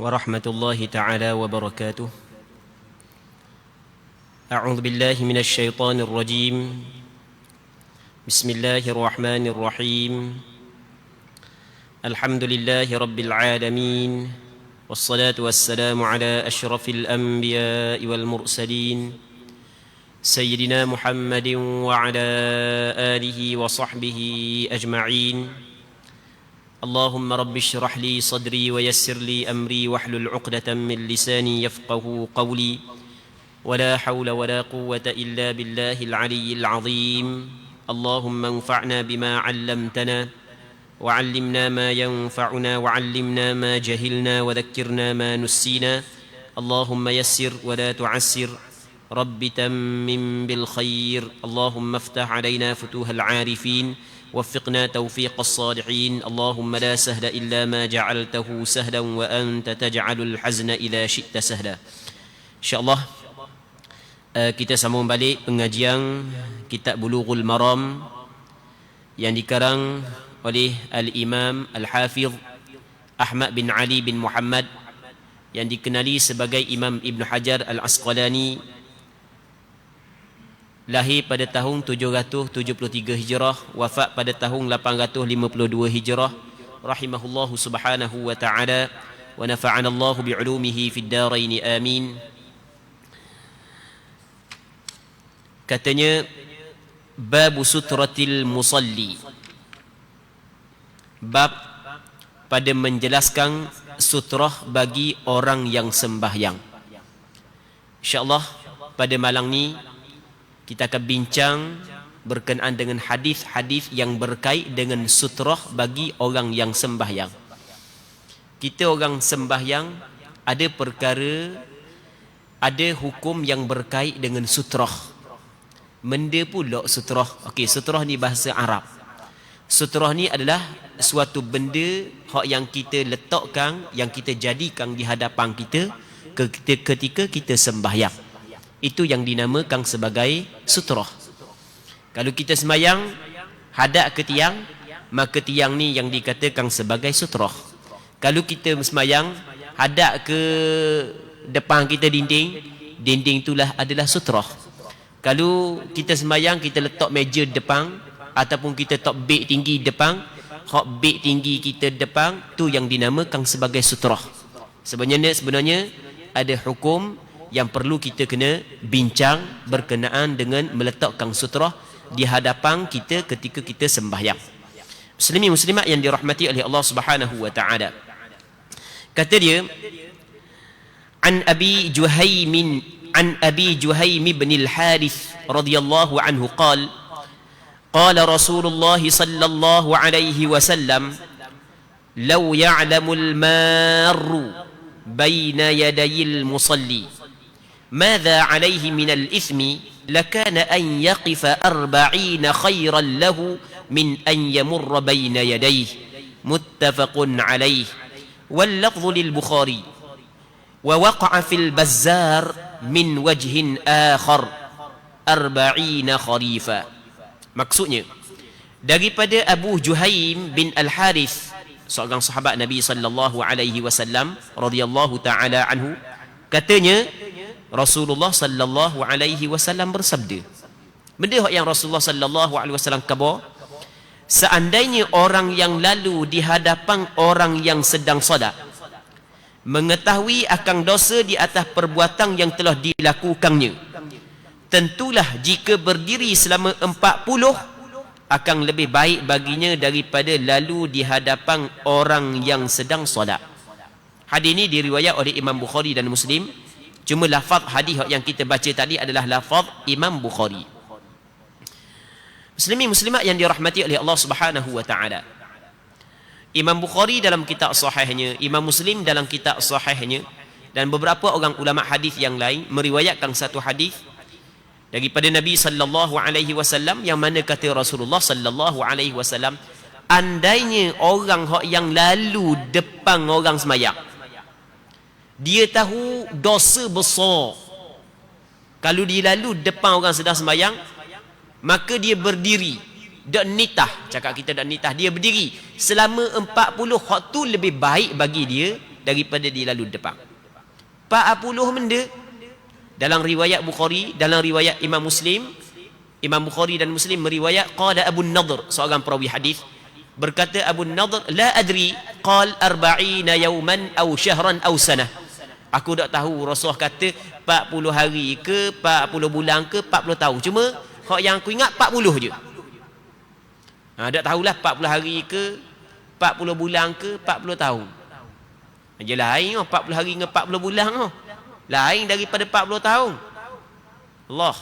ورحمة الله تعالى وبركاته. أعوذ بالله من الشيطان الرجيم. بسم الله الرحمن الرحيم. الحمد لله رب العالمين، والصلاة والسلام على أشرف الأنبياء والمرسلين سيدنا محمد وعلى آله وصحبه أجمعين. اللهم رب اشرح لي صدري ويسر لي أمري واحلل عقدة من لساني يفقه قولي، ولا حول ولا قوة إلا بالله العلي العظيم. اللهم انفعنا بما علمتنا وعلمنا ما ينفعنا وعلمنا ما جهلنا وذكرنا ما نسينا. اللهم يسر ولا تعسر، رب تمم بالخير. اللهم افتح علينا فتوح العارفين، وفقنا توفيق الصالحين. اللهم لا سهل إلا ما جعلته سهلا وأنت تجعل الحزن إذا شئت سهلا. InsyaAllah kita sambung balik pengajian kitab Bulughul Maram yang dikarang oleh Al-Imam Al-Hafiz Ahmad bin Ali bin Muhammad yang dikenali sebagai Imam Ibn Hajar Al-Asqalani. Lahir pada tahun 773 Hijrah, wafat pada tahun 852 Hijrah, rahimahullahu subhanahu wa ta'ala, wa nafa'ana Allahu bi'ulumihi fid darain amin. Katanya, bab sutratil musalli, bab pada menjelaskan sutrah bagi orang yang sembahyang. InsyaAllah pada malam ni kita akan bincang berkenaan dengan hadis-hadis yang berkait dengan sutrah bagi orang yang sembahyang. Kita orang sembahyang ada perkara, ada hukum yang berkait dengan sutrah. Benda pula sutrah. Okey, sutrah ni bahasa Arab. Sutrah ni adalah suatu benda yang kita letakkan, yang kita jadikan di hadapan kita ketika kita sembahyang. Itu yang dinamakan sebagai sutrah. Kalau kita sembahyang hadap ke tiang, maka tiang ni yang dikatakan sebagai sutrah. Kalau kita sembahyang hadap ke depan kita dinding, dinding itulah adalah sutrah. Kalau kita sembahyang kita letak meja depan ataupun kita letak beg tinggi depan, beg tinggi kita depan, tu yang dinamakan sebagai sutrah. Sebenarnya ada hukum yang perlu kita kena bincang berkenaan dengan meletakkan sutrah di hadapan kita ketika kita sembahyang. Muslimin muslimat yang dirahmati oleh Allah Subhanahu wa taala. Kata dia, an Abi Juhaim bin al-Harith radhiyallahu anhu qala Rasulullah sallallahu alaihi wasallam law ya'lamul marru baina yadayil musalli ماذا عليه من الإثم لكان أن يقف 40 خيرا له من أن يمر بين يديه. متفق عليه. واللفظ للبخاري. ووقع في البزار من وجه آخر 40 خريفا. Maksudnya daripada Abu Juhaim bin Al-Harith, seorang sahabat Nabi sallallahu alaihi wasallam radhiyallahu taala anhu, katanya Rasulullah sallallahu alaihi wasallam bersabda. Benda yang Rasulullah sallallahu alaihi wasallam khabar, seandainya orang yang lalu di hadapan orang yang sedang solat mengetahui akan dosa di atas perbuatan yang telah dilakukannya, tentulah jika berdiri selama 40 akan lebih baik baginya daripada lalu di hadapan orang yang sedang solat. Hadis ini diriwayat oleh Imam Bukhari dan Muslim. Cuma lafaz hadis yang kita baca tadi adalah lafaz Imam Bukhari. Muslimin muslimat yang dirahmati oleh Allah Subhanahu wa taala. Imam Bukhari dalam kitab sahihnya, Imam Muslim dalam kitab sahihnya, dan beberapa orang ulama hadis yang lain meriwayatkan satu hadis daripada Nabi sallallahu alaihi wasallam yang mana kata Rasulullah sallallahu alaihi wasallam, andainya orang yang lalu depan orang sembahyang, dia tahu dosa besar, kalau dia lalu depan orang sedang sembahyang, maka dia berdiri dak nitah, cakap kita dak nitah, dia berdiri selama 40 waktu, lebih baik bagi dia daripada dia lalu depan. 40 benda dalam riwayat Bukhari, dalam riwayat Imam Muslim. Imam Bukhari dan Muslim meriwayat qala Abu Nadhr, seorang perawi hadis, berkata Abu Nadhr, la adri qal 40 yawman aw syahran aw sanah. Aku tak tahu Rasulullah kata 40 hari ke 40 bulan ke 40 tahun. Cuma hak yang aku ingat 40 je. Tak tahulah 40 hari ke 40 bulan ke 40 tahun. Dia lain 40 hari dengan 40 bulan. Lain daripada 40 tahun. Allah.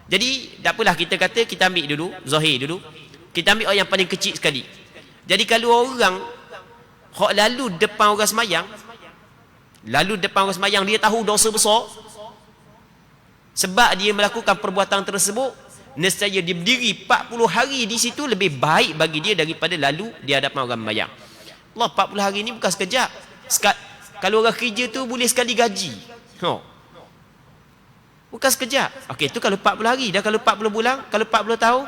Jadi tak apalah, kita kata kita ambil dulu zahir dulu. Kita ambil orang yang paling kecil sekali. Jadi kalau orang hak lalu depan orang semayang, dia tahu dosa besar, sebab dia melakukan perbuatan tersebut, nescaya dia berdiri 40 hari di situ lebih baik bagi dia daripada lalu di hadapan orang semayang. Allah, 40 hari ni bukan sekejap. Kalau orang kerja tu boleh sekali gaji. Bukan sekejap. Okey, itu kalau 40 hari. Dah kalau 40 bulan, kalau 40 tahun.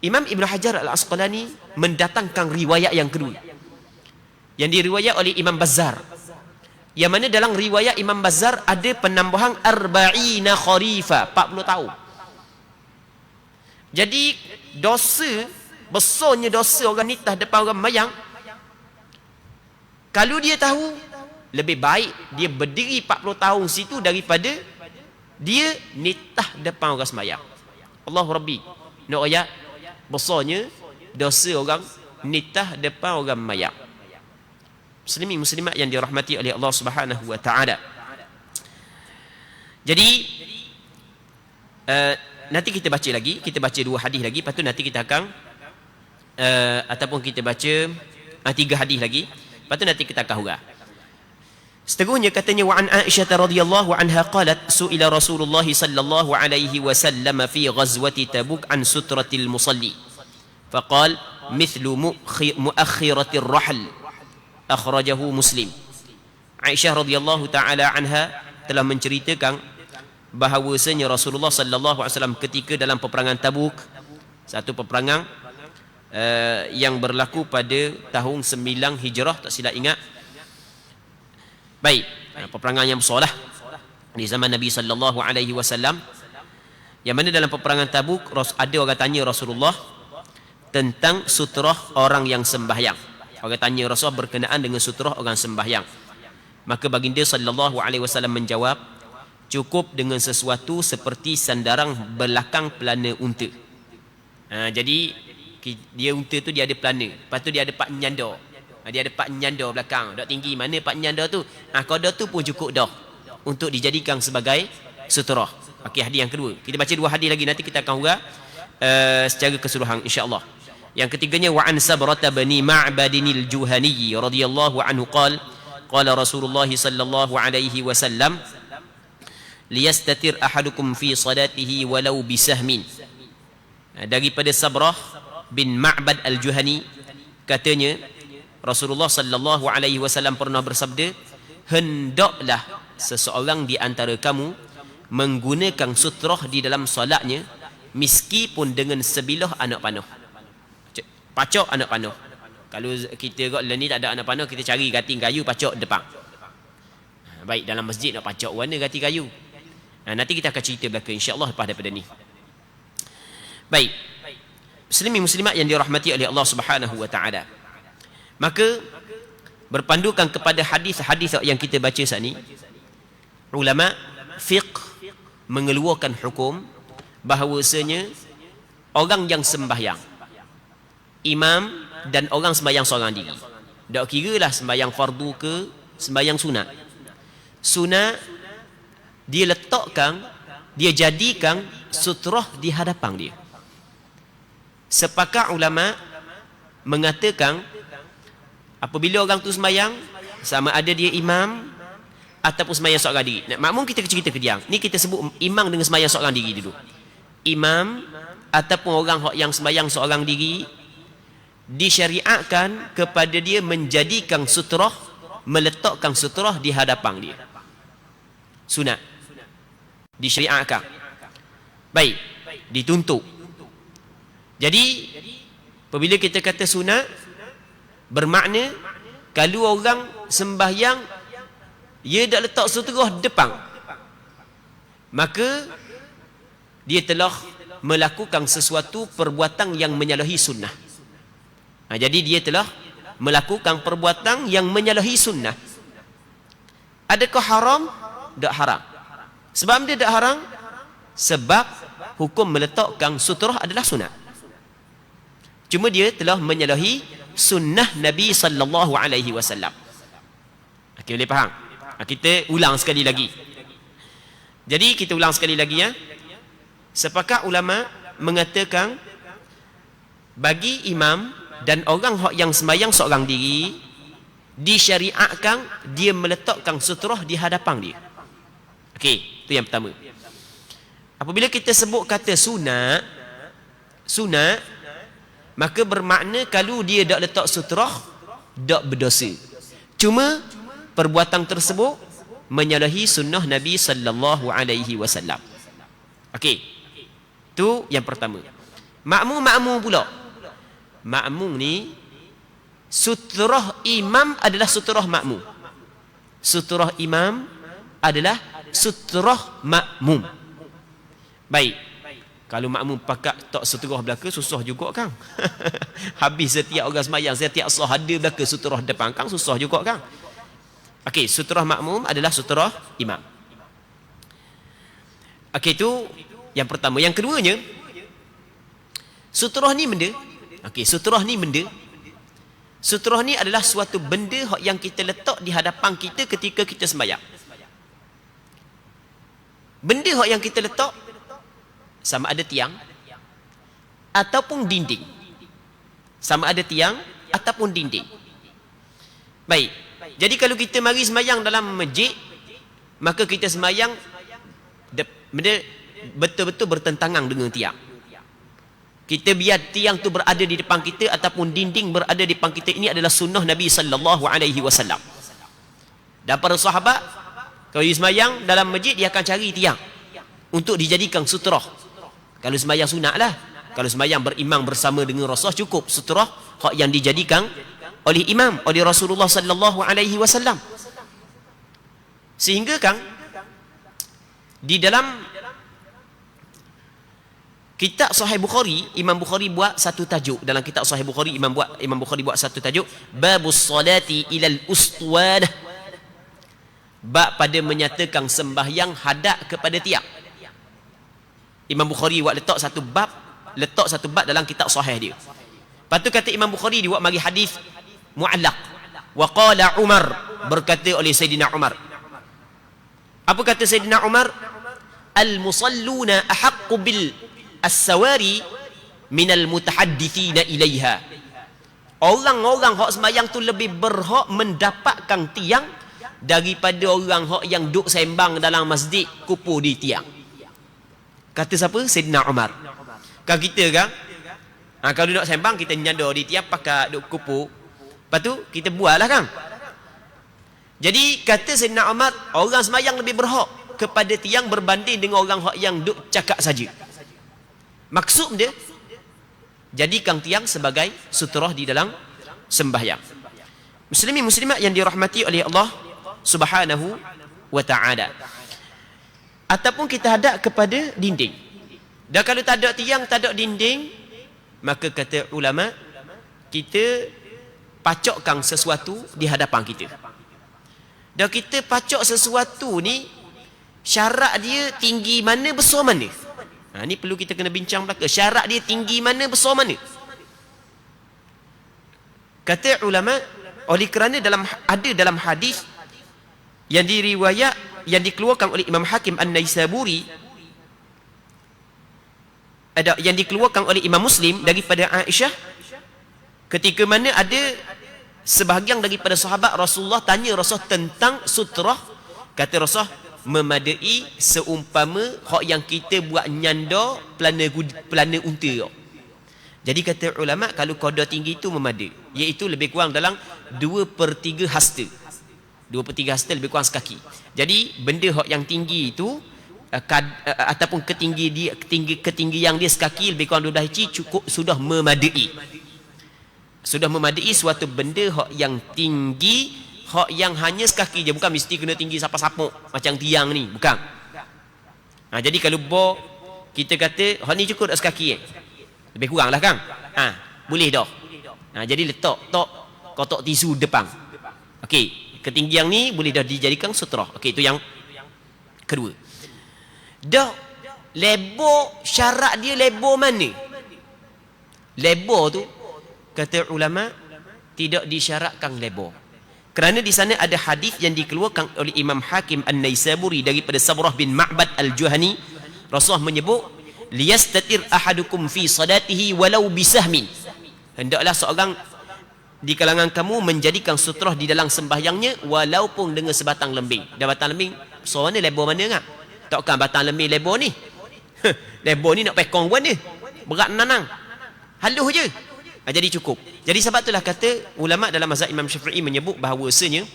Imam Ibn Hajar Al-Asqalani mendatangkan riwayat yang kedua, yang diriwayat oleh Imam Bazzar, yang mana dalam riwayat Imam Bazzar ada penambahan 40 kharifa, 40 tahun. Jadi dosa, besarnya dosa orang nitah depan orang mayang, kalau dia tahu, lebih baik dia berdiri 40 tahun situ daripada dia nitah depan orang semayang. Allahu Rabbi. Nak ayat besarnya dosa orang nitah depan orang mayang. Muslimin muslimat yang dirahmati oleh Allah Subhanahu wa taala. Jadi nanti kita baca lagi, kita baca 2 hadis lagi, lepas tu nanti kita akan ataupun kita baca 3 hadis lagi, lepas tu nanti kita akan hurah. Seterusnya katanya, wa an Aisyah radhiyallahu anha qalat su'ila Rasulullah sallallahu alaihi wasallam fi ghazwati Tabuk an sutratil musalli faqal mithlu muakhiratir rahl, akhrajahu Muslim. Aisyah radhiyallahu taala anha telah menceritakan bahawasanya Rasulullah sallallahu alaihi wasallam ketika dalam peperangan Tabuk, satu peperangan yang berlaku pada tahun 9 Hijrah, tak silap ingat. Baik, peperangan yang besar lah di zaman Nabi sallallahu alaihi wasallam, yang mana dalam peperangan Tabuk ada orang tanya Rasulullah tentang sutrah orang yang sembahyang. Orang tanya Rasulullah berkenaan dengan sutrah orang sembahyang. Maka baginda sallallahu alaihi wasallam menjawab, cukup dengan sesuatu seperti sandaran belakang pelana unta. Jadi dia unta tu dia ada pelana, lepas tu dia ada pak nyanda. Dia ada pak nyanda belakang, dak tinggi mana pak nyanda tu. Kalau dah tu pun cukup dah untuk dijadikan sebagai sutrah. Okey, hadis yang kedua. Kita baca 2 hadis lagi, nanti kita akan hurah secara keseluruhan insya-Allah. Yang ketiganya, wa an Sabrah bin Ma'bad al-Juhani radhiyallahu anhu qala qala Rasulullah sallallahu alaihi wasallam liyastatir ahadukum fi salatihi walau bisahmin. Daripada Sabrah bin Ma'bad al-Juhani katanya Rasulullah sallallahu alaihi wasallam pernah bersabda, hendaklah seseorang di antara kamu menggunakan sutrah di dalam solatnya meskipun dengan sebilah anak panah. Pacak anak panah. Kalau kita kat ni tak ada anak panah, kita cari gating kayu pacak depan. Baik, dalam masjid nak pacak warna gating kayu. Nanti kita akan cerita belakang insya-Allah lepas daripada ni. Baik. Muslimin muslimat yang dirahmati oleh Allah Subhanahu wa taala. Maka berpandukan kepada hadis-hadis yang kita baca saat ni, ulama fiqh mengeluarkan hukum bahawasanya orang yang sembahyang, imam dan orang sembahyang seorang diri, tak kiralah sembahyang fardu ke sembahyang sunat. Sunat dia letakkan, dia jadikan sutrah di hadapan dia. Sepakat ulama mengatakan apabila orang tu sembahyang, sama ada dia imam ataupun sembahyang seorang diri. Makmum kita cerita ke dia. Ni kita sebut imam dengan sembahyang seorang diri dulu. Imam ataupun orang yang sembahyang seorang diri disyariatkan kepada dia menjadikan sutrah, meletakkan sutrah di hadapan dia. Sunat. Disyariatkan. Baik, dituntut. Jadi apabila kita kata sunat, bermakna kalau orang sembahyang dia dak letak sutrah depan, maka dia telah melakukan sesuatu perbuatan yang menyalahi sunnah. Jadi dia telah melakukan perbuatan yang menyalahi sunnah. Adakah haram? Tak haram. Sebab dia tak haram? Sebab hukum meletakkan sutrah adalah sunat. Cuma dia telah menyalahi sunnah Nabi sallallahu alaihi wasallam. Okey, boleh faham? Kita ulang sekali lagi. Jadi kita ulang sekali lagi ya. Sepakat ulama mengatakan bagi imam dan orang yang sembahyang seorang diri disyariatkan dia meletakkan sutrah di hadapan dia. Okey, itu yang pertama. Apabila kita sebut kata sunat, maka bermakna kalau dia tak letak sutrah, tak berdosa. Cuma perbuatan tersebut menyalahi sunnah Nabi sallallahu alaihi wasallam. Okey. Itu yang pertama. Makmum pula. Makmum ni sutrah imam adalah sutrah makmum. Sutrah imam adalah sutrah makmum. Baik. Kalau makmum pakat tak sutrah belaka susah juga kan. Habis setiap orang sembahyang setiap sah ada belaka sutrah depan kan susah juga kan. Okey, sutrah makmum adalah sutrah imam. Okey, itu yang pertama. Yang keduanya, sutrah ni benda. Okey, sutrah ni benda. Sutrah ni adalah suatu benda yang kita letak di hadapan kita ketika kita sembahyang. Benda yang kita letak sama ada tiang ataupun dinding. Sama ada tiang ataupun dinding. Baik. Jadi kalau kita mari sembahyang dalam masjid, maka kita sembahyang benda betul-betul bertentangan dengan tiang. Kita biar tiang tu berada di depan kita ataupun dinding berada di depan kita, ini adalah sunnah Nabi sallallahu alaihi wasallam. Dan para sahabat kalau sembahyang dalam masjid dia akan cari tiang untuk dijadikan sutrah. Kalau sembahyang sunat lah. Kalau sembahyang berimam bersama dengan Rasul cukup sutrah hak yang dijadikan oleh imam, oleh Rasulullah sallallahu alaihi wasallam. Sehingga kan di dalam kitab Sahih Bukhari, Imam Bukhari buat satu tajuk. Dalam kitab Sahih Bukhari Imam Bukhari buat satu tajuk, Babus salati ilal ustuwadah. Bab pada menyatakan sembahyang hadap kepada tiang. Imam Bukhari buat letak satu bab dalam kitab Sahih dia. Lepas tu kata Imam Bukhari dia buat mari hadis mu'allaq. Wa qala Umar, berkata oleh Sayyidina Umar. Apa kata Sayyidina Umar? Al-musalluna ahaqqu bil as-sawari minal mutahaddithina ilaiha. Orang-orang hak sembahyang tu lebih berhak mendapatkan tiang daripada orang hak yang duk sembang dalam masjid kupu di tiang. Kata siapa? Sayyidina Umar. Kan kita kan kalau nak sembang kita nyandar di tiang pakai duk kupu. Lepas tu kita buatlah kan. Jadi kata Sayyidina Umar, orang sembahyang lebih berhak kepada tiang berbanding dengan orang hak yang duk cakap saja. Maksud dia jadikan tiang sebagai sutrah di dalam sembahyang. Muslimin muslimat yang dirahmati oleh Allah Subhanahu wa taala. Ataupun kita hadap kepada dinding. Dan kalau tak ada tiang, tak ada dinding, maka kata ulama kita pacokkan sesuatu di hadapan kita. Dan kita pacok sesuatu ni syarat dia tinggi mana, besar mana. Ni perlu kita kena bincang belaka. Syarat dia tinggi mana, besar mana. Kata ulama, oleh kerana ada dalam hadis yang yang dikeluarkan oleh Imam Hakim An-Naisaburi, yang dikeluarkan oleh Imam Muslim daripada Aisyah, ketika mana ada sebahagian daripada sahabat Rasulullah tanya Rasul tentang sutrah, kata Rasul memadai seumpama hak yang kita buat nyanda pelana unta. Jadi kata ulama kalau kadar tinggi itu memadai, iaitu lebih kurang dalam 2/3 hasta. 2/3 hasta lebih kurang sekaki. Jadi benda hak yang tinggi itu ataupun ketinggian dia sekaki lebih kurang 12 inci cukup sudah memadai. Sudah memadai suatu benda hak yang tinggi, hak yang hanya sekaki je, bukan mesti kena tinggi sapuk-sapuk macam tiang ni, bukan. Jadi kalau kita kata hak ni cukup tak sekaki lebih kurang lah kan. Boleh dah. Jadi letak kotak tisu depan. Okey, ketinggian ni boleh dah dijadikan sutrah. Okey, itu yang kedua. Dah lebar, syarat dia lebar mana? Lebar tu kata ulama tidak disyaratkan lebar. Kerana di sana ada hadis yang dikeluarkan oleh Imam Hakim An-Naisaburi daripada Sabrah bin Ma'bad Al-Juhani. Rasulullah menyebut, liyastatir ahadukum fi salatihi walau bisahmin. Hendaklah seorang di kalangan kamu menjadikan sutrah di dalam sembahyangnya walaupun dengan sebatang lembing. Dah batang lembing, so mana lebar mana kan? Takkan batang lembing lebar ni. Lebar ni nak pekong pun ni. Berat nanang. Halus je. Jadi cukup. Jadi sebab itulah kata ulama dalam mazhab Imam Syafi'i menyebut bahawasanya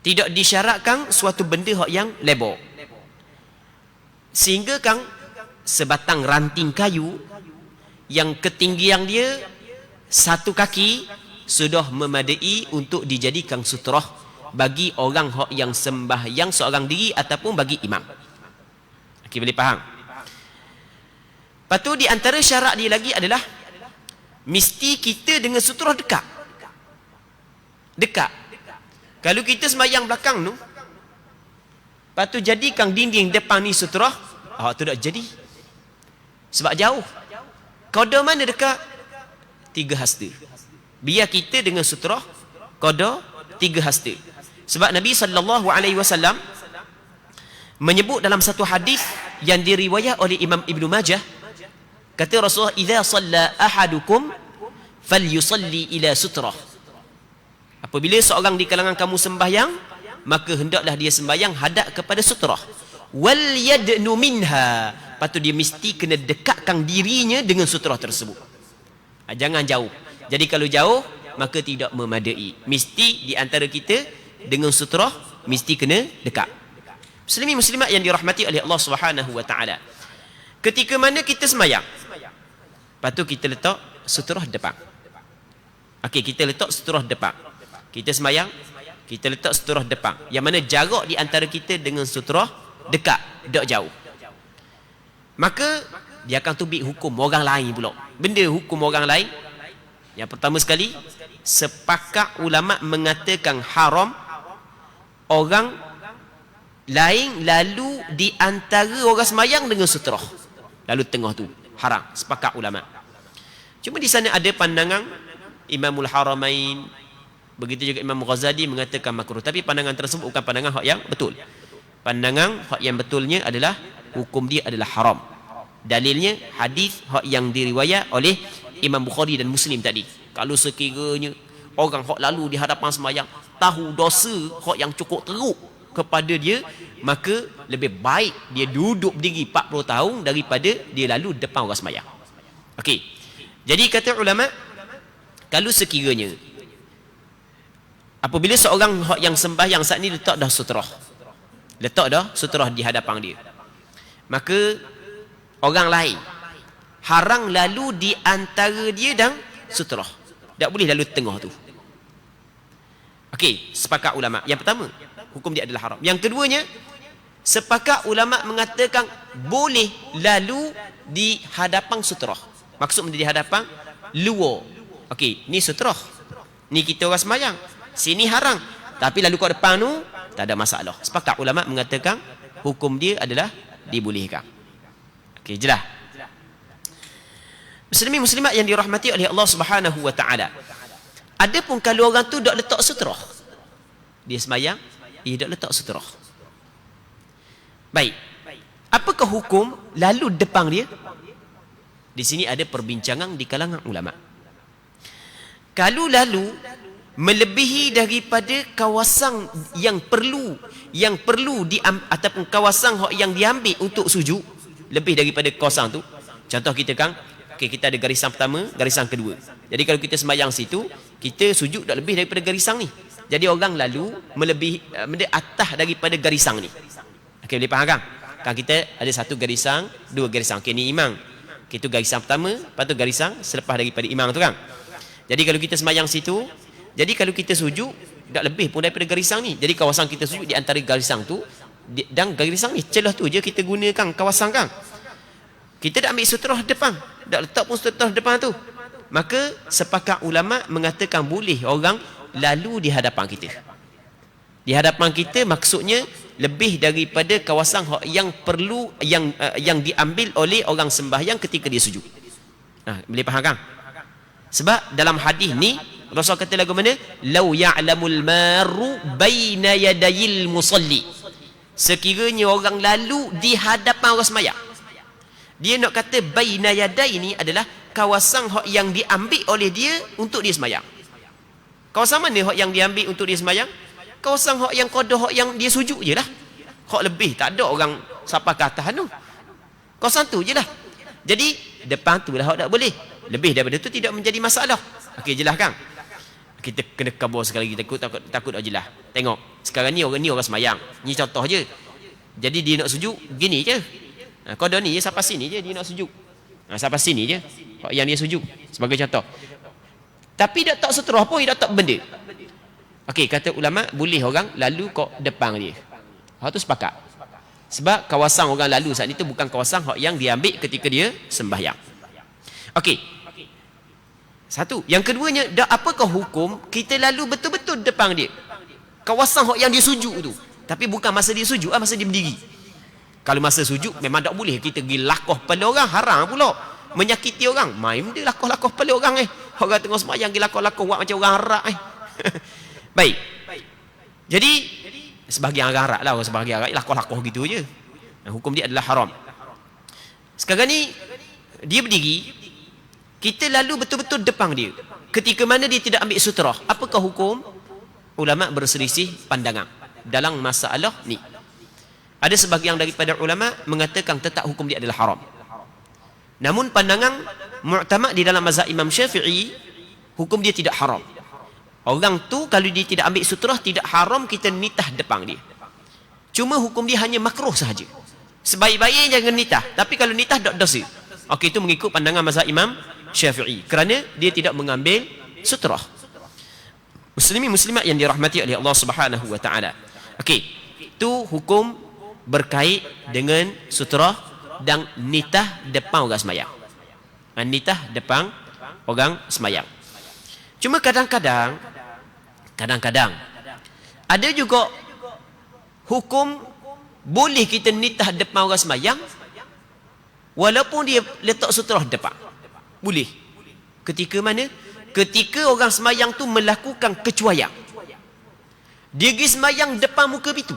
tidak disyaratkan suatu benda yang lebar. Sehingga kan sebatang ranting kayu yang ketinggian dia satu kaki sudah memadai untuk dijadikan sutrah bagi orang yang sembahyang seorang diri ataupun bagi imam. Okey, boleh faham? Lepas tu di antara syarat dia lagi adalah mesti kita dengan sutrah dekat. Dekat. Kalau kita sembahyang belakang tu, lepas tu jadikan dinding depan ni sutrah, tu tak jadi. Sebab jauh. Qada mana dekat? 3 hasta. Biar kita dengan sutrah qada 3 hasta. Sebab Nabi SAW menyebut dalam satu hadis yang diriwayat oleh Imam Ibn Majah, kata Rasulullah, idza shalla ahadukum falyusalli ila sutrah. Apabila seorang di kalangan kamu sembahyang, maka hendaklah dia sembahyang hadap kepada sutrah. Wal yadnu minha. Patut dia mesti kena dekatkan dirinya dengan sutrah tersebut. Jangan jauh. Jadi kalau jauh, maka tidak memadai. Mesti di antara kita dengan sutrah mesti kena dekat. Muslimin muslimat yang dirahmati oleh Allah Subhanahu wa taala. Ketika mana kita sembahyang, lepas tu kita letak sutrah depan. Okey, kita letak sutrah depan. Kita sembahyang, kita letak sutrah depan. Yang mana jarak di antara kita dengan sutrah dekat, tak jauh. Maka dia akan tubik hukum orang lain pula. Benda hukum orang lain. Yang pertama sekali, sepakat ulama mengatakan haram orang lain lalu di antara orang sembahyang dengan sutrah. Lalu tengah tu haram, sepakat ulama. Cuma di sana ada pandangan Imamul Haramain, begitu juga Imam Ghazali mengatakan makruh. Tapi pandangan tersebut bukan pandangan hak yang betul. Pandangan hak yang betulnya adalah hukum dia adalah haram. Dalilnya hadis hak yang diriwayat oleh Imam Bukhari dan Muslim tadi. Kalau sekiranya orang hak lalu di hadapan sembahyang tahu dosa hak yang cukup teruk kepada dia, maka lebih baik dia duduk berdiri 40 tahun daripada dia lalu depan orang sembahyang. Okey. Jadi kata ulama, kalau sekiranya apabila seorang yang sembahyang saat ni letak dah sutrah, letak dah sutrah di hadapan dia, maka orang lain harang lalu di antara dia dan sutrah. Tak boleh lalu tengah tu. Okey, sepakat ulama. Yang pertama, hukum dia adalah haram. Yang keduanya, sepakat ulama mengatakan boleh lalu di hadapan sutrah. Maksud di hadapan luar. Okey, ni sutrah. Ni kita orang sembahyang. Sini haram. Tapi lalu kat depan tu tak ada masalah. Sepakat ulama mengatakan hukum dia adalah dibolehkan. Okey, jelas. Muslimin muslimat yang dirahmati oleh Allah Subhanahu wa taala. Adapun kalau orang tu dak letak sutrah, dia sembahyang, dia dak letak sutrah. Baik. Apakah hukum lalu depan dia? Di sini ada perbincangan di kalangan ulama. Kalau lalu melebihi daripada kawasan yang perlu ataupun kawasan yang diambil untuk sujud, lebih daripada kawasan tu. Contoh kita kan, okay, kita ada garisan pertama, garisan kedua. Jadi kalau kita sembahyang situ, kita sujud tak lebih daripada garisan ni. Jadi orang lalu melebihi atas daripada garisan ni. Okey, boleh faham kan? Kan kita ada satu garisan, dua garisan. Okey, ni imam. Itu garisan pertama, lepas tu garisan selepas daripada imam tu kan. Jadi kalau kita semayang situ, jadi kalau kita sujud tak lebih pun daripada garisan ni. Jadi kawasan kita sujud di antara garisan tu dan garisan ni, celah tu je kita gunakan kawasan kan. Kita dah ambil sutrah depan, dah letak pun sutrah depan tu. Maka sepakat ulama mengatakan boleh orang lalu di hadapan kita. Di hadapan kita maksudnya lebih daripada kawasan yang perlu yang diambil oleh orang sembahyang ketika dia sujud. Boleh faham kan? Sebab dalam hadis ni Rasul kata lagu mana? Lau ya'lamul maru baina yadayil musalli. Sekiranya orang lalu di hadapan orang sembahyang. Dia nak kata baina yaday ni adalah kawasan yang diambil oleh dia untuk dia sembahyang. Kawasan mana yang diambil untuk dia sembahyang? Kawasan yang qada yang dia sujud je lah. Lebih tak ada orang sampai ke atas tu. Kawasan tu je lah. Jadi depan tu lah tak boleh. Lebih daripada tu tidak menjadi masalah. Okey, jelas kan? Kita kena kabur sekali lagi, takut tak jelas. Tengok, sekarang ni orang sembahyang. Ni contoh je. Jadi dia nak sujud gini je. Qada ni je sampai sini je dia nak sujud. Sampai sini je yang dia sujud sebagai contoh. Tapi dah tak sutrah pun, dah tak benda. Okey, kata ulama boleh orang lalu kok depan dia. Hak tu sepakat. Sebab kawasan orang lalu saat itu bukan kawasan yang diambil ketika dia sembahyang. Okey. Satu. Yang keduanya, apakah hukum kita lalu betul-betul depan dia? Kawasan yang dia sujud tu. Tapi bukan masa dia sujud, masa dia berdiri. Kalau masa sujud memang tak boleh kita pergi lakoh kepala orang, haram pula. Menyakiti orang. Main dia lakoh-lakoh kepala orang Orang tengah sembahyang pergi lakoh-lakoh buat macam orang harak Baik. Jadi sebahagian orang Arab lah, orang sebahagian Arab lakoh-lakoh gitu je. Hukum dia adalah haram. Sekarang ni dia berdiri, kita lalu betul-betul depan dia. Ketika mana dia tidak ambil sutrah, apakah hukum? Ulama berselisih pandangan dalam masalah ni. Ada sebahagian daripada ulama mengatakan tetap hukum dia adalah haram. Namun pandangan mu'tamad di dalam mazhab Imam Syafi'i, hukum dia tidak haram. Orang tu kalau dia tidak ambil sutrah, tidak haram kita nitah depan dia. Cuma hukum dia hanya makruh sahaja. Sebaik-baiknya jangan nitah. Tapi kalau nitah tak dosa. Okey, itu mengikut pandangan mazhab Imam Syafi'i. Kerana dia tidak mengambil sutrah. Muslimin muslimat yang dirahmati oleh Allah Subhanahu wa taala. Okey, itu hukum berkait dengan sutrah dan nitah depan orang sembahyang. Nitah depan orang sembahyang. Cuma kadang-kadang ada juga hukum boleh kita nitah depan orang sembahyang walaupun dia letak sutrah depan. Boleh. Ketika mana? Ketika orang sembahyang tu melakukan kecuaian. Dia pergi sembahyang depan muka pintu.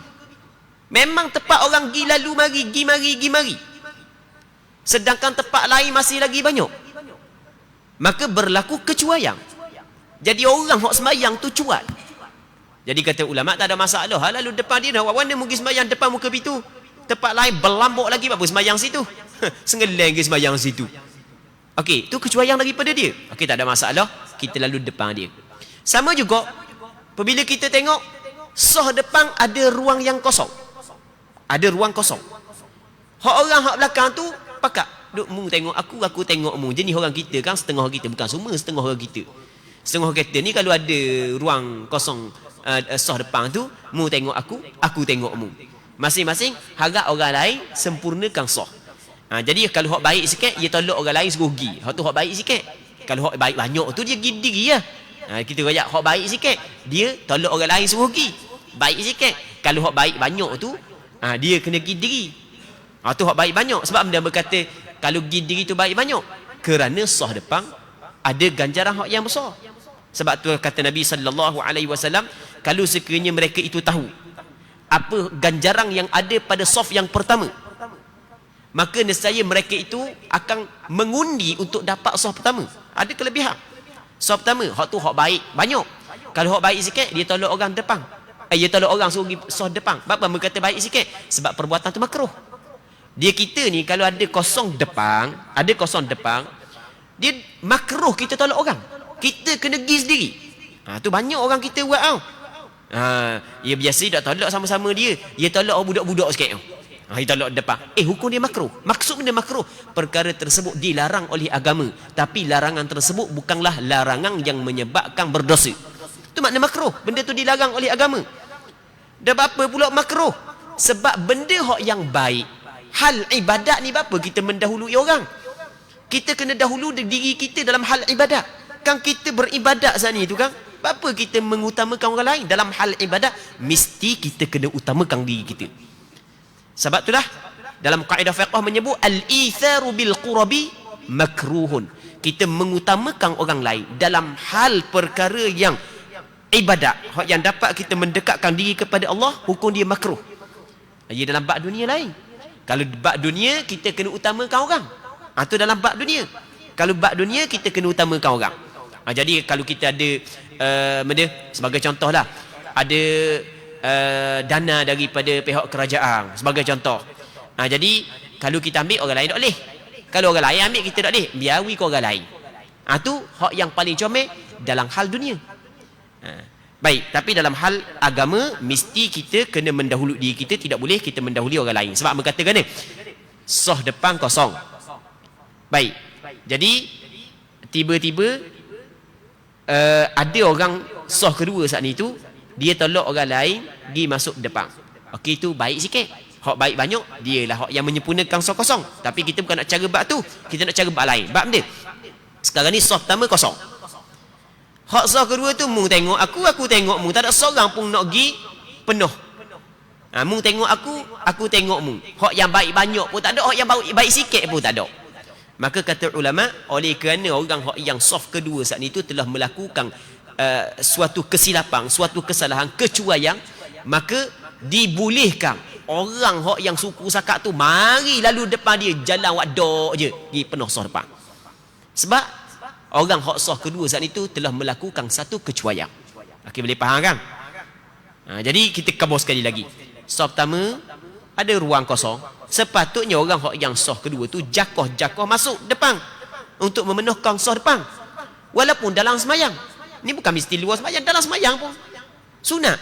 Memang tempat orang pergi lalu mari, pergi mari. Sedangkan tempat lain masih lagi banyak. Maka berlaku kecuaian. Jadi orang hok sembahyang tu cuat. Jadi kata ulama tak ada masalah. Lalu depan dia nak warna mungkin sembahyang depan muka pintu. Tempat lain berlambok lagi apa sembahyang situ. Sengeleng ke sembahyang situ. Okey, tu kecuaian daripada dia. Okey, tak ada masalah. Kita lalu depan dia. Sama juga apabila kita tengok sah depan ada ruang yang kosong. Ada ruang kosong. Hak orang hak belakang tu pakak. Duk mu tengok aku tengok mu. Jenis orang kita kan setengah kita, bukan semua setengah orang kita. Setengah kita ni kalau ada ruang kosong sah depan tu, mu tengok aku tengok mu. Masing-masing harap orang lain sempurnakan sah. Jadi kalau hak baik sikit, dia tolak orang lain suruh pergi. Hak tu hak baik sikit. Kalau hak baik banyak tu dia pergi diri lah. Kita rakyat hak baik sikit, dia tolak orang lain suruh pergi. Baik sikit. Kalau hak baik banyak tu, dia kena pergi diri. Tu hak baik banyak. Sebab benda berkata kalau pergi diri tu baik banyak. Kerana sah depan ada ganjaran hak yang besar. Sebab tu kata Nabi sallallahu alaihi wasallam, kalau sekiranya mereka itu tahu apa ganjaran yang ada pada saf yang pertama, maka nescaya mereka itu akan mengundi untuk dapat saf pertama. Ada kelebihan. Saf pertama, hak tu hak baik banyak. Kalau hak baik sikit, dia tolak orang depan. Dia tolak orang suruh pergi saf depan. Apa berkata baik sikit? Sebab perbuatan tu makruh. Dia kita ni kalau ada kosong depan, dia makruh kita tolak orang. Kita kena pergi sendiri. Tu banyak orang kita buat tau. Dia biasa tak tolak sama-sama dia. Dia tolak budak-budak sikit tau. Kita tolak depan. Hukum dia makruh. Maksud dia makruh. Perkara tersebut dilarang oleh agama. Tapi larangan tersebut bukanlah larangan yang menyebabkan berdosa. Itu makna makruh. Benda tu dilarang oleh agama. Dan apa pula makruh? Sebab benda hak yang baik. Hal ibadat ni apa? Kita mendahului orang. Kita kena dahulu diri kita dalam hal ibadat. Kan kita beribadat saat ni tu kan? Apa kita mengutamakan orang lain? Dalam hal ibadat, mesti kita kena utamakan diri kita. Sebab itulah dalam kaedah fiqh menyebut al-itharu bil qurabi makruhun. Kita mengutamakan orang lain dalam hal perkara yang ibadat, yang dapat kita mendekatkan diri kepada Allah, hukum dia makruh. Ia dalam bab dunia lain. Kalau bab dunia kita kena utamakan orang. Itu dalam bab dunia. Kalau bab dunia kita kena utamakan orang. Jadi kalau kita ada sebagai contohlah, ada dana daripada pihak kerajaan sebagai contoh. Jadi kalau kita ambil orang lain tak boleh. Kalau orang lain ambil kita tak boleh. Biarwi ke orang lain. Tu hak yang paling comel dalam hal dunia. Baik, tapi dalam hal agama mesti kita kena mendahului diri kita, tidak boleh kita mendahului orang lain. Sebab mengatakan ni soh depan kosong. Baik. Jadi tiba-tiba ada orang soh kedua saat ni tu, dia tolak orang lain pergi masuk depan. Okey, tu baik sikit. Hak baik banyak, dialah hak yang menyempurnakan soh kosong. Tapi kita bukan nak cara bab tu, kita nak cara bab lain. Bab dia sekarang ni soh pertama kosong. Hak soh kedua tu mung tengok aku tengok mung. Tak ada seorang pun nak pergi penuh. Mung tengok aku tengok mung. Hak yang baik banyak pun tak ada, hak yang baik sikit pun tak ada. Maka kata ulama, oleh kerana orang hak yang soh kedua saat ni tu telah melakukan suatu kesilapan, suatu kesalahan, kecuaian, maka dibolehkan orang hak yang suku sakat tu mari lalu depan dia, jalan wadok je pergi penuh soh depan. Sebab orang hak soh kedua saat itu telah melakukan satu kecuaian. Okey, boleh faham kan? Jadi kita kabur sekali lagi. Soh pertama ada ruang kosong. Sepatutnya orang hak yang soh kedua tu jakoh masuk depan untuk memenuhkan soh depan. Walaupun dalam semayang. Ni bukan mesti luar semayang, dalam semayang pun sunat.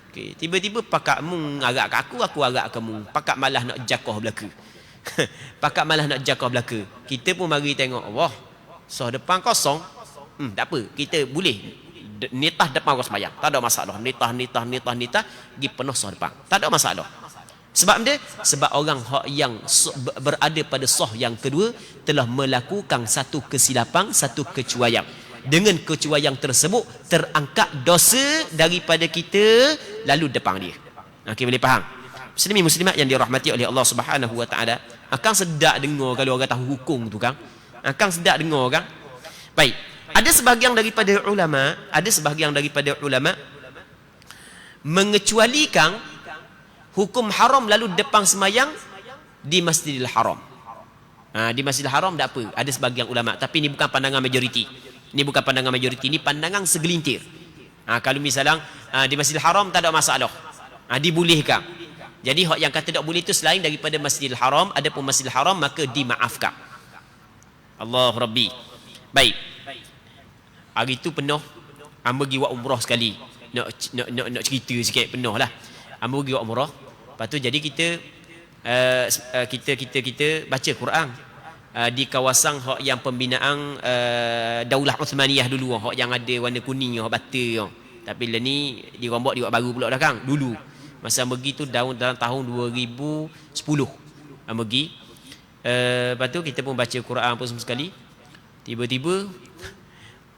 Okey, tiba-tiba pakak mung agak ke aku agak ke mung. Pakak malah nak jakoh belaka. Pakak malah nak jakoh belaka. Kita pun mari tengok, wah, soh depan kosong. Tak apa, kita boleh nitah depan orang semayang. Tak ada masalah. Nitah pergi penuh soh depan. Tak ada masalah. Sebab dia, sebab orang yang berada pada soh yang kedua telah melakukan satu kesilapan, satu kecuaian. Dengan kecuaian tersebut terangkat dosa daripada kita lalu depan dia. Okey, boleh faham? Muslimin muslimat yang dirahmati oleh Allah Subhanahu wa taala, akan sedap dengar kalau orang tahu hukum tu kan. Akan sedap dengar kan. Baik, ada sebahagian daripada ulama mengecualikan hukum haram lalu depan semayang di Masjidil Haram. Di Masjidil Haram tak apa, ada sebahagian ulama, tapi ini bukan pandangan majoriti. Ini bukan pandangan majoriti, ini pandangan segelintir. Kalau misalnya di Masjidil Haram tak ada masalah, dibolehkan. Jadi hak yang kata tak boleh itu selain daripada Masjidil Haram, adapun Masjidil Haram maka dimaafkan. Allah Rabbi. Baik. Hari tu penuh, hamba pergi buat umrah sekali. Nak cerita sikit, penuh lah. Hamba pergi buat umrah. Lepas tu jadi kita baca Quran di kawasan hak yang pembinaan Daulah Uthmaniyah dulu, hak yang ada warna kuning, hak bata. Tapi lah ni dirombak buat baru pula dah kan. Dulu masa hamba pergi tu dalam tahun 2010 hamba pergi. Lepas tu kita pun baca Quran pun semua sekali. Tiba-tiba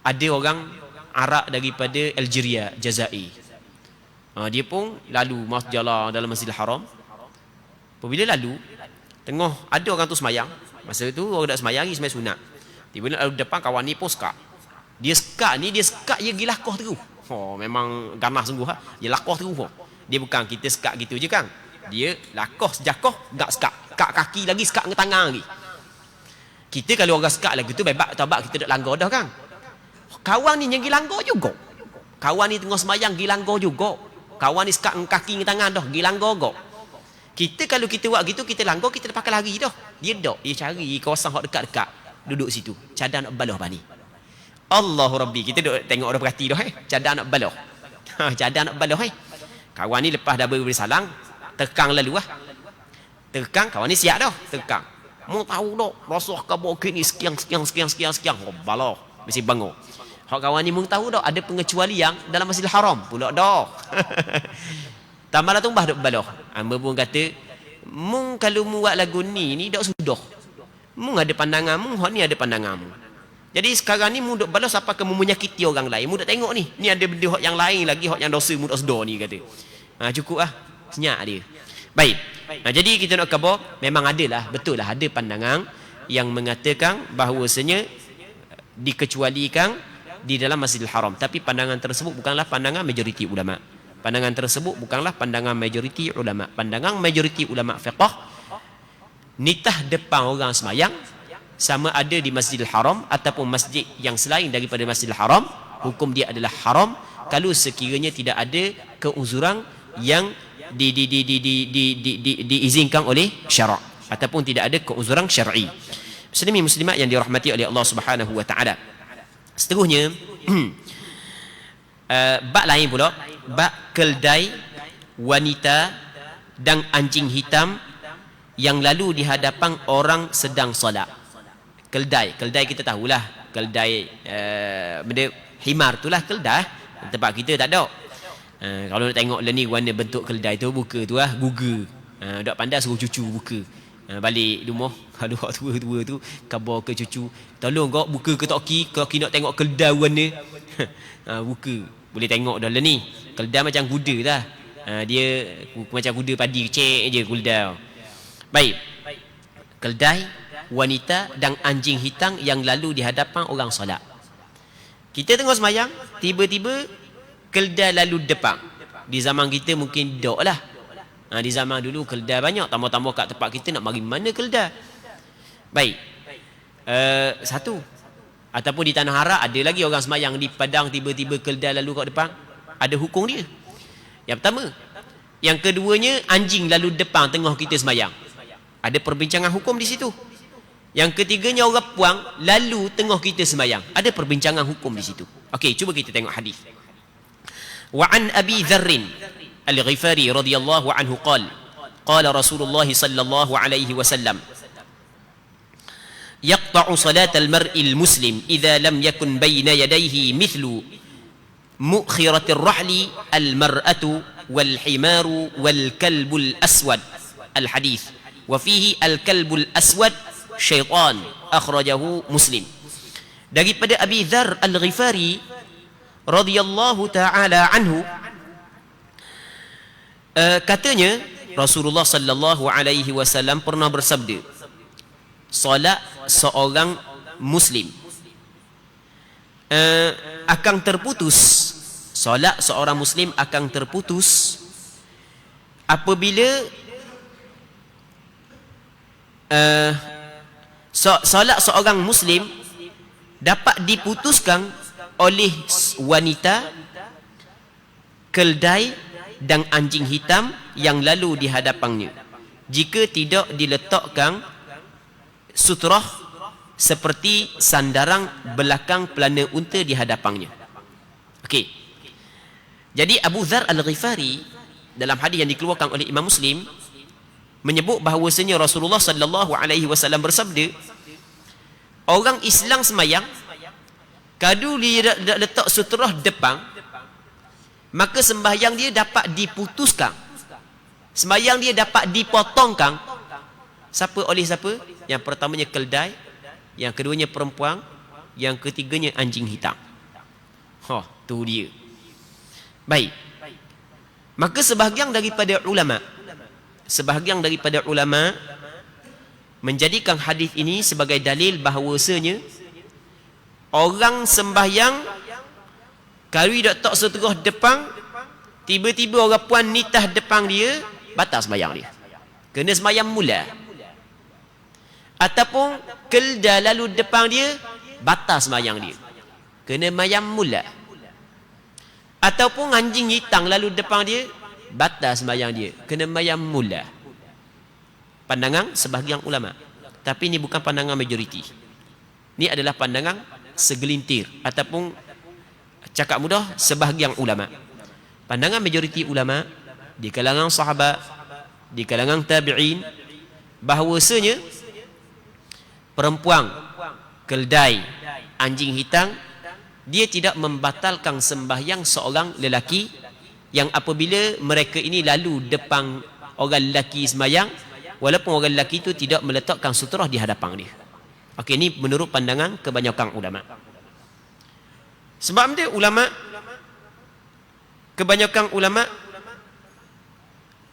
ada orang Arab daripada Algeria, Jazair. Dia pun lalu jalan dalam Masjidil Haram. Apabila lalu, tengah ada orang tu semayang. Masa tu orang tak semayang, semayang sunat. Tiba-tiba lalu depan kawan ni pun skak. Dia skak dia pergi lakoh terus. Memang ganas sungguh lah. Dia lakoh terus. Dia bukan kita skak gitu je kan. Dia lakoh sejakoh, gak skak. Skak kaki lagi, skak dengan tangan lagi. Kita kalau orang skak lagi tu bebak tabak kita tak langgar dah kan. Kawan ni yang pergi langgar juga. Kawan ni tengah semayang pergi langgar juga. Kawan ni skak dengan kaki dengan tangan dah, pergi langgar juga. Kita kalau kita buat gitu, kita langgar, kita pakai lari dah. Dia cari kawasan hak dekat-dekat. Duduk situ. Cadar nak balah bani. Allahu Rabbi. Kita duduk tengok orang perhati dah. Cadar nak balah. Cadar nak balah. Kawan ni lepas dah beri salang, tekang lalu lah. Tekang kawan ni siap dah, tekang. Mu tahu dah, Rasulullah kabur ni sekian. Oh, baloh, mesti bangun. Hak kawan ni mu tahu dah ada pengecualian dalam Masjidil Haram pula dah. Tambah lah tumbah duk baloh. Hamba pun kata, mu kalau mu buat lagu ni dak sudah. Mu ada pandangan mu, hak ni ada pandangan mu. Jadi sekarang ni mu duk balas apa ke mu menyakiti orang lain. Mu duk tengok ni ada benda hak yang lain lagi, hak yang dosa mu dak sedar ni kata. Cukup lah, senyap dia. Baik. Jadi kita nak khabar memang adalah, betul lah ada pandangan yang mengatakan bahawasanya dikecualikan di dalam Masjidil Haram. Tapi pandangan tersebut bukanlah pandangan majoriti ulama. Pandangan tersebut bukanlah pandangan majoriti ulama. Pandangan majoriti ulama fiqh, nitah depan orang semayang sama ada di Masjidil Haram ataupun masjid yang selain daripada Masjidil Haram, hukum dia adalah haram kalau sekiranya tidak ada keuzuran yang diizinkan oleh syarak ataupun tidak ada keuzuran syar'i. Muslimin muslimat yang dirahmati oleh Allah Subhanahu wa taala. Seterusnya bab lain pula, bab keldai wanita dan anjing hitam yang lalu di hadapan orang sedang solat. Keldai kita tahulah, keldai benda himar itulah keldai. Tempat kita tak ada. Kalau nak tengok ni warna bentuk keldai tu, buka tu lah, Google. Dak pandai suruh cucu buka. Balik rumah kalau hak tua-tua tu khabar ke cucu, tolong kau buka ke toki nak tengok keldai warna. Buka. Boleh tengok dah lah ni. Keldai macam kuda lah. Dia macam kuda padi, cek je keldai. Baik. Keldai wanita dan anjing hitam yang lalu di hadapan orang solat. Kita tengok semayang, tiba-tiba keldai lalu depan. Di zaman kita mungkin dok lah. Di zaman dulu keldai banyak. Tambah-tambah kat tempat kita nak mari mana keldai. Baik. Satu. Ataupun di Tanah Harak ada lagi orang semayang di Padang, tiba-tiba keldai lalu kat depan. Ada hukum dia. Yang pertama. Yang keduanya, anjing lalu depan tengah kita semayang. Ada perbincangan hukum di situ. Yang ketiganya, orang puang lalu tengah kita semayang. Ada perbincangan hukum di situ. Okey, cuba kita tengok hadis. وعن أبي ذر الغفاري رضي الله عنه قال قال رسول الله صلى الله عليه وسلم يقطع صلاة المرء المسلم إذا لم يكن بين يديه مثل مؤخرة الرحل المرأة والحمار والكلب الأسود الحديث وفيه الكلب الأسود شيطان أخرجه مسلم. Daripada Abi Dzar Al-Ghifari radhiyallahu taala anhu, katanya Rasulullah sallallahu alaihi wasallam pernah bersabda, solat seorang muslim akan terputus, solat seorang muslim akan terputus apabila solat seorang muslim dapat diputuskan oleh wanita, keldai dan anjing hitam yang lalu di hadapannya, jika tidak diletakkan sutrah seperti sandaran belakang pelana unta di hadapannya. Okey. Jadi Abu Dzar Al-Ghifari dalam hadis yang dikeluarkan oleh Imam Muslim menyebut bahawasanya Rasulullah sallallahu alaihi wasallam bersabda, orang Islam semayang kalau dia letak sutrah depan, maka sembahyang dia dapat diputuskan. Sembahyang dia dapat dipotongkan. Siapa oleh siapa? Yang pertamanya keldai, yang keduanya perempuan, yang ketiganya anjing hitam. Tu dia. Baik. Maka sebahagian daripada ulama menjadikan hadis ini sebagai dalil bahawasanya orang sembahyang kalau dia tak seterus depan, tiba-tiba orang puan nitah depan dia, batal sembahyang dia. Kena sembahyang mula. Ataupun keldai lalu depan dia, batal sembahyang dia. Kena sembahyang mula. Ataupun anjing hitam lalu depan dia, batal sembahyang dia. Kena sembahyang mula. Pandangan sebahagian ulama. Tapi ini bukan pandangan majoriti. Ini adalah pandangan segelintir ataupun cakap mudah sebahagian ulama. Pandangan majoriti ulama di kalangan sahabat, di kalangan tabi'in, bahawasanya perempuan, keldai, anjing hitam, dia tidak membatalkan sembahyang seorang lelaki yang apabila mereka ini lalu depan orang lelaki sembahyang, walaupun orang lelaki itu tidak meletakkan sutrah di hadapan dia. Okey, ini menurut pandangan kebanyakan ulama. Sebab dia kebanyakan ulama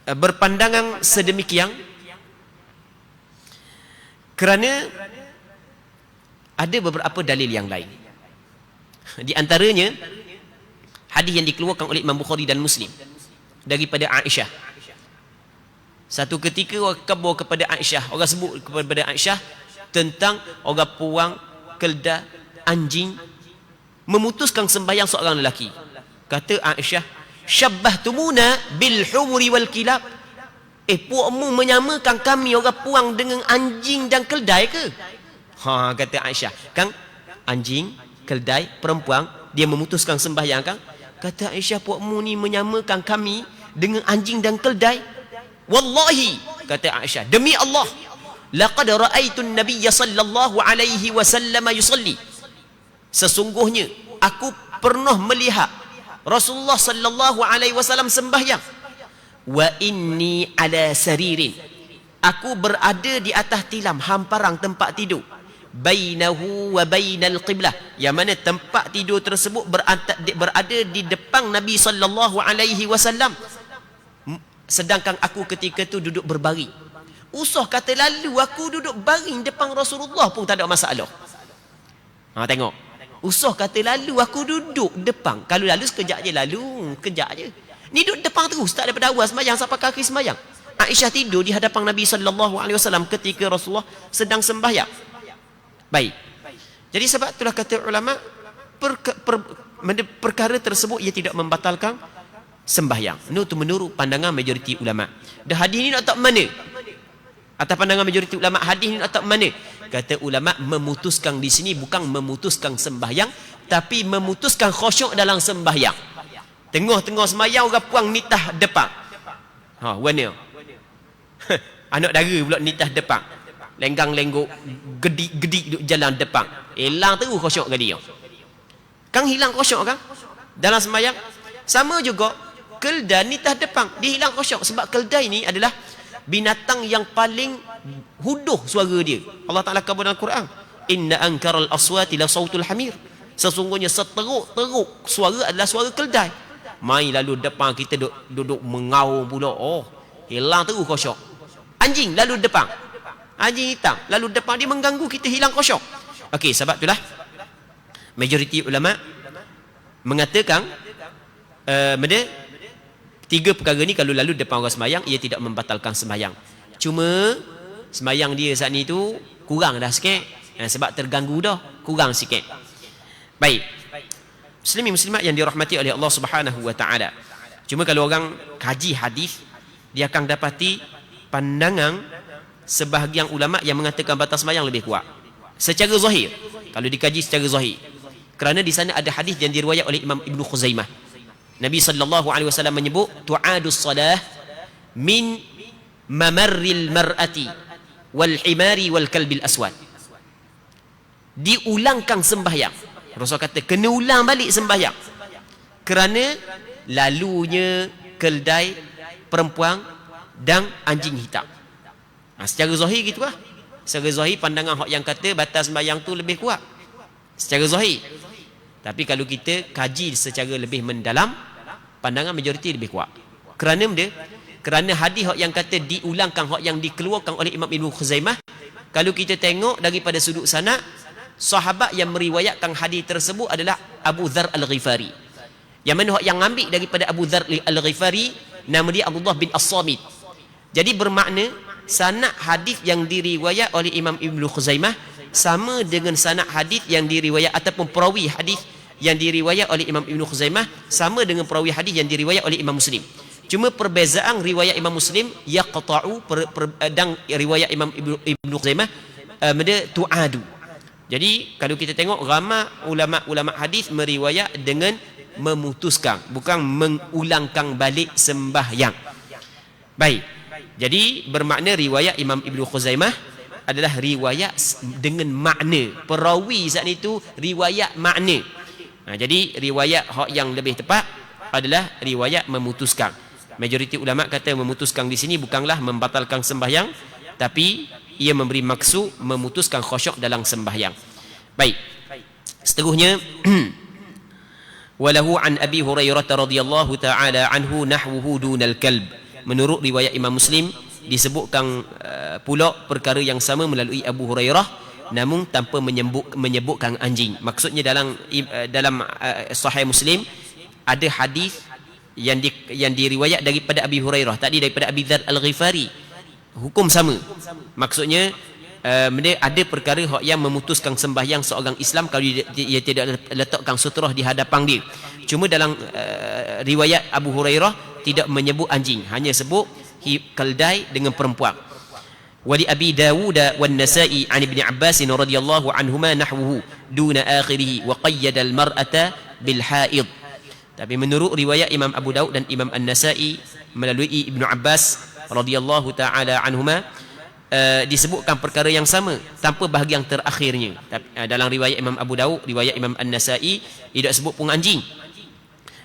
berpandangan sedemikian kerana ada beberapa dalil yang lain. Di antaranya hadis yang dikeluarkan oleh Imam Bukhari dan Muslim daripada Aisyah. Satu ketika orang kabar kepada Aisyah, orang sebut kepada Aisyah tentang orang puang, kelda, anjing memutuskan sembahyang seorang lelaki. Kata Aisyah, syabbahtumuna bil humuri wal kilab. Puakmu menyamakan kami orang puang dengan anjing dan keldai ke? Kata Aisyah, kan anjing, keldai, perempuan, dia memutuskan sembahyang kan? Kata Aisyah, puakmu ni menyamakan kami dengan anjing dan keldai. Wallahi, kata Aisyah, demi Allah, laqad ra'aitu an-nabiyya sallallahu alaihi wasallam yusalli. Sesungguhnya aku pernah melihat Rasulullah sallallahu alaihi wasallam sembahyang. Wa inni ala saririn. Aku berada di atas tilam, hamparan tempat tidur. Bainahu wa bainal qiblah. Yang mana tempat tidur tersebut berada di depan Nabi sallallahu alaihi wasallam. Sedangkan aku ketika itu duduk berbaring. Usah kata lalu aku duduk baring depan Rasulullah pun tak ada masalah. Tengok. Usah kata lalu aku duduk depan. Kalau lalu sekejap je lalu, kejap je. Ni duduk depan terus, tak daripada awal sembahyang sampai kaki sembahyang. Aisyah tidur di hadapan Nabi sallallahu alaihi wasallam ketika Rasulullah sedang sembahyang. Baik. Jadi sebab itulah kata ulama perkara tersebut ia tidak membatalkan sembahyang. Itu menurut pandangan majoriti ulama. Dan hadis ni nak tak mana? Atas pandangan majoriti ulama, hadis ni nak tak mana? Kata ulama, memutuskan di sini bukan memutuskan sembahyang, tapi memutuskan khusyuk dalam sembahyang. Tengah-tengah sembahyang orang puang nitah depan. Warna. Anak dara pula nitah depan. Lenggang-lenggok, gedik-gedik duk jalan depan. Hilang terus khusyuk ke dia. Kan hilang khusyuk kan? Dalam sembahyang. Sama juga, keldai nitah depan. Dia hilang khusyuk. Sebab keldai ni adalah binatang yang paling huduh suara dia. Allah Ta'ala kabar dalam Quran, inna ankaral aswati la sautul hamir. Sesungguhnya seteruk-teruk suara adalah suara keldai. Mai lalu depan kita duduk mengaum pula. Hilang terus khusyuk. Anjing lalu depan, anjing hitam lalu depan, dia mengganggu kita, hilang khusyuk. Okey, sebab itulah majoriti ulama mengatakan tiga perkara ni kalau lalu depan orang sembahyang, ia tidak membatalkan sembahyang. Cuma sembahyang dia saat ni tu kurang dah sikit, sebab terganggu dah, kurang sikit. Baik, muslimin muslimat yang dirahmati oleh Allah Subhanahu wa taala. Cuma kalau orang kaji hadis, dia akan dapati pandangan sebahagian ulama yang mengatakan batas sembahyang lebih kuat secara zahir. Kalau dikaji secara zahir, kerana di sana ada hadis yang diriwayat oleh Imam Ibnu Khuzaimah. Nabi sallallahu alaihi wasallam menyebut tu'adus salah min mamarril mar'ati wal himari wal kalbil aswad. Diulangkan sembahyang. Rasul kata kena ulang balik sembahyang kerana lalunya keldai, perempuan dan anjing hitam. Secara zahir gitu lah. Secara zahir pandangan hak yang kata batas sembahyang tu lebih kuat secara zahir. Tapi kalau kita kaji secara lebih mendalam, pandangan majoriti lebih kuat. Kerana hadis hak yang kata diulangkan, hak yang dikeluarkan oleh Imam Ibnu Khuzaimah, kalau kita tengok daripada sudut sanad, sahabat yang meriwayatkan hadis tersebut adalah Abu Dzar Al-Ghifari. Yang mana hak yang ambil daripada Abu Dzar Al-Ghifari nama dia Abdullah bin As-Samit. Jadi bermakna sanad hadis yang diriwayat oleh Imam Ibnu Khuzaimah sama dengan sanad hadis yang diriwayat ataupun perawi hadis yang diriwayat oleh Imam Ibnu Khuzaimah sama dengan perawi hadis yang diriwayat oleh Imam Muslim. Cuma perbezaan riwayat Imam Muslim yaqta'u dan riwayat Imam Ibnu Khuzaimah tu'adu. Jadi kalau kita tengok ramai ulama hadis meriwayat dengan memutuskan, bukan mengulangkan balik sembahyang. Baik. Jadi bermakna riwayat Imam Ibnu Khuzaimah adalah riwayat dengan makna. Perawi saat itu riwayat makna. Jadi riwayat hak yang lebih tepat adalah riwayat memutuskan. Majoriti ulama kata memutuskan di sini bukanlah membatalkan sembahyang, tapi ia memberi maksud memutuskan khusyuk dalam sembahyang. Baik. Seterusnya walahu an Abi Hurairah radhiyallahu taala anhu nahwuhu dunal kalb. Menurut riwayat Imam Muslim disebutkan pula perkara yang sama melalui Abu Hurairah namun tanpa menyebutkan anjing. Maksudnya dalam Sahih Muslim ada hadis yang diriwayat daripada Abi Hurairah, tadi daripada Abi Dzar Al-Ghifari, hukum sama. Maksudnya ada perkara yang memutuskan sembahyang seorang Islam kalau dia tidak letakkan sutrah di hadapan dia. Cuma dalam riwayat Abu Hurairah tidak menyebut anjing, hanya sebut keldai dengan perempuan. Wa li Abi Dawud wan Nasa'i an Ibn Abbas radhiyallahu anhuma nahwuhu duna akhirih wa qayyada al-mar'ata bil haid. Tapi menurut riwayat Imam Abu Daud dan Imam An-Nasa'i melalui Ibnu Abbas radhiyallahu taala anhuma disebutkan perkara yang sama tanpa bahagian terakhirnya. Dalam riwayat Imam Abu Daud, riwayat Imam An-Nasa'i tidak sebut pun anjing.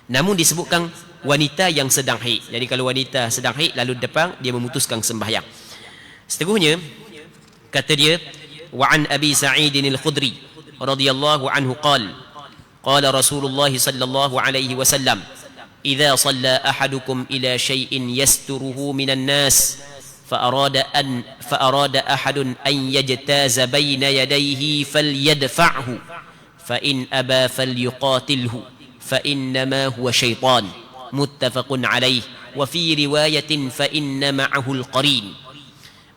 Namun disebutkan wanita yang sedang haid. Jadi kalau wanita sedang haid lalu depan dia memutuskan sembahyang. Seterusnya kata dia wa an Abi Sa'id al-Khudri radhiyallahu anhu qala قال رسول الله صلى الله عليه وسلم إذا صلى أحدكم إلى شيء يستره من الناس فأراد أحد أن يجتاز بين يديه فليدفعه فإن أبى فليقاتله فإنما هو شيطان متفق عليه وفي رواية فإن معه القرين.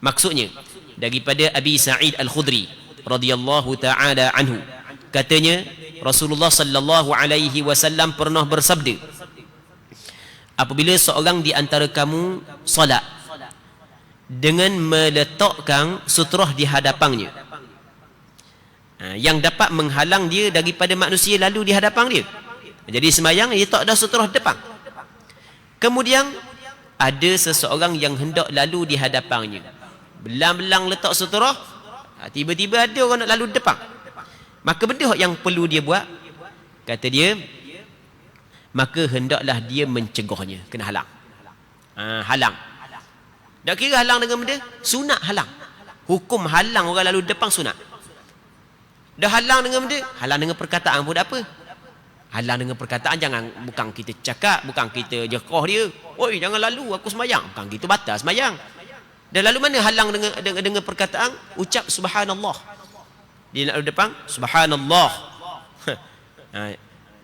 Maksudnya daripada Abi Sa'id Al-Khudri radhiyallahu taala anhu, katanya Rasulullah sallallahu alaihi wasallam pernah bersabda, apabila seorang di antara kamu solat dengan meletakkan sutrah di hadapannya yang dapat menghalang dia daripada manusia lalu di hadapan dia. Jadi sembahyang dia tak ada sutrah depan. Kemudian ada seseorang yang hendak lalu di hadapannya, belang-belang letak sutrah, tiba-tiba ada orang nak lalu depan. Maka benda yang perlu dia buat, kata dia, maka hendaklah dia mencegahnya, kena halang. Halang. Tak kira halang dengan benda, sunat halang. Hukum halang orang lalu depan sunat. Dah halang dengan benda, halang dengan perkataan pun tak apa. Halang dengan perkataan, bukan kita cakap, bukan kita jekoh dia, oi jangan lalu aku sembahyang, bukan gitu, batal sembahyang. Dah lalu mana halang dengan perkataan, ucap subhanallah. Dia nak lalu depan, subhanallah.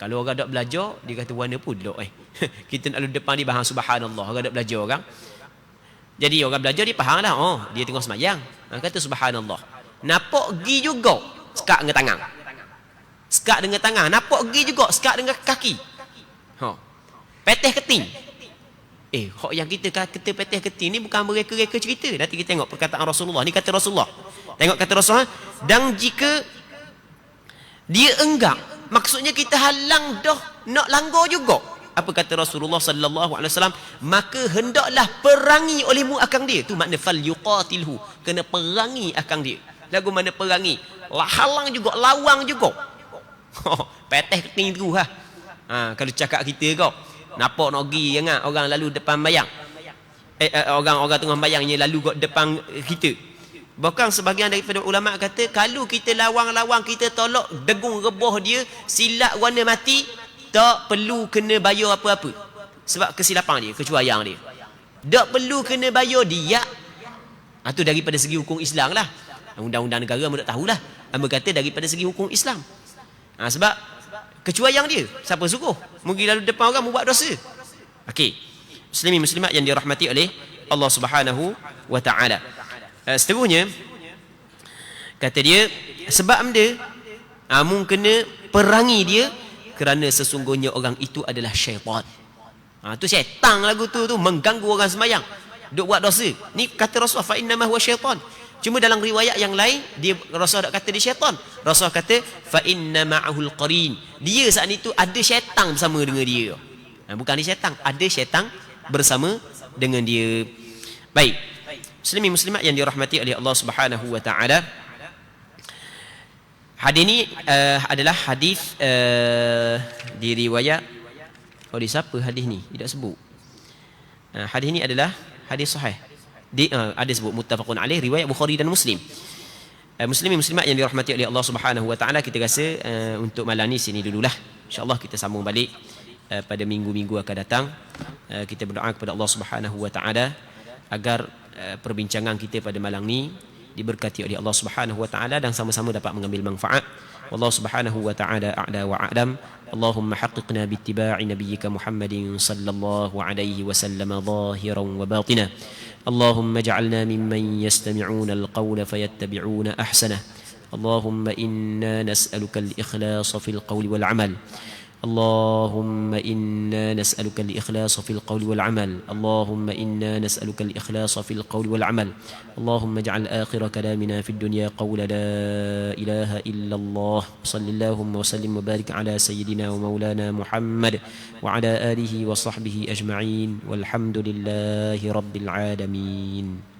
Kalau orang tak belajar, dia kata warna pulak kita nak lalu depan dia bahang subhanallah, orang tak belajar orang. Jadi orang belajar dia faham lah, oh dia tengah semayang, kata subhanallah. Nampak gi juga sekat dengan tangan. Sekat dengan tangan, nampak gi juga sekat dengan kaki. Petih keting. Hak yang kita kata petih keting ni bukan mereka-reka cerita. Nanti kita tengok perkataan Rasulullah. Ni kata Rasulullah. Tengok kata Rasulullah, dan jika dia enggak, maksudnya kita halang dah nak langgar juga. Apa kata Rasulullah sallallahu alaihi wasallam? Maka hendaklah perangi olehmu akan dia. Tu makna fal yuqatilhu, kena perangi akan dia. Lagu mana perangi? Halang juga, lawang juga. Peteh keting tu kalau cakap kita kau nampak nak pergi jangan orang lalu depan bayang. Orang tengah bayangnya lalu kat depan kita. Bahkan sebahagian daripada ulama kata kalau kita lawang-lawang, kita tolak degung rebah dia, silap warna mati, tak perlu kena bayar apa-apa. Sebab kesilapan dia, kecuaian dia. Tak perlu kena bayar dia. Itu daripada segi hukum Islam lah. Undang-undang negara aku tak tahulah. Amba kata daripada segi hukum Islam. Sebab kecuaian dia, siapa suruh mungkin lalu depan orang membuat dosa. Okey. Muslimin muslimat yang dirahmati oleh Allah Subhanahu wa taala. Seterusnya kata dia, sebab dia mungkin kena perangi dia kerana sesungguhnya orang itu adalah syaitan. Tu syaitan lagu tu mengganggu orang sembahyang, duk buat dosa. Ni kata Rasulullah, fa innama huwa syaitan. Cuma dalam riwayat yang lain dia Rasul tak kata dia syaitan. Rasul kata fa inna ma'ahul qarin. Dia saat itu ada syaitan bersama dengan dia. Bukan dia syaitan, ada syaitan bersama dengan dia. Baik, muslimin muslimat yang dirahmati oleh Allah Subhanahu wa taala. Hadis ini adalah hadis diriwayat oleh siapa hadis ni? Tidak sebut. Hadis ini adalah hadis sahih. Ada sebut muttafaqun alaih, riwayat Bukhari dan Muslim. Muslimin muslimat yang dirahmati oleh Allah Subhanahu wa taala, kita rasa untuk malam ni sini dululah. Insya-Allah kita sambung balik pada minggu-minggu akan datang. Kita berdoa kepada Allah Subhanahu wa taala agar perbincangan kita pada malam ni diberkati oleh Allah Subhanahu wa taala dan sama-sama dapat mengambil manfaat. Wallahu Subhanahu wa taala a'la wa a'lam. Allahumma haqqiqna bittiba'i nabiyyika Muhammadin sallallahu alaihi wasallam zahiran wa batina. Allahumma ij'alna mimman yastami'una al-qawla fayattabi'una ahsanah. Allahumma inna nas'aluka al-ikhlasa fil qawli wal 'amal. اللهم إنا نسألك الإخلاص في القول والعمل. اللهم إنا نسألك الإخلاص في القول والعمل. اللهم اجعل آخر كلامنا في الدنيا قول لا إله إلا الله. صلى اللهم وسلم وبارك على سيدنا ومولانا محمد وعلى آله وصحبه أجمعين والحمد لله رب العالمين.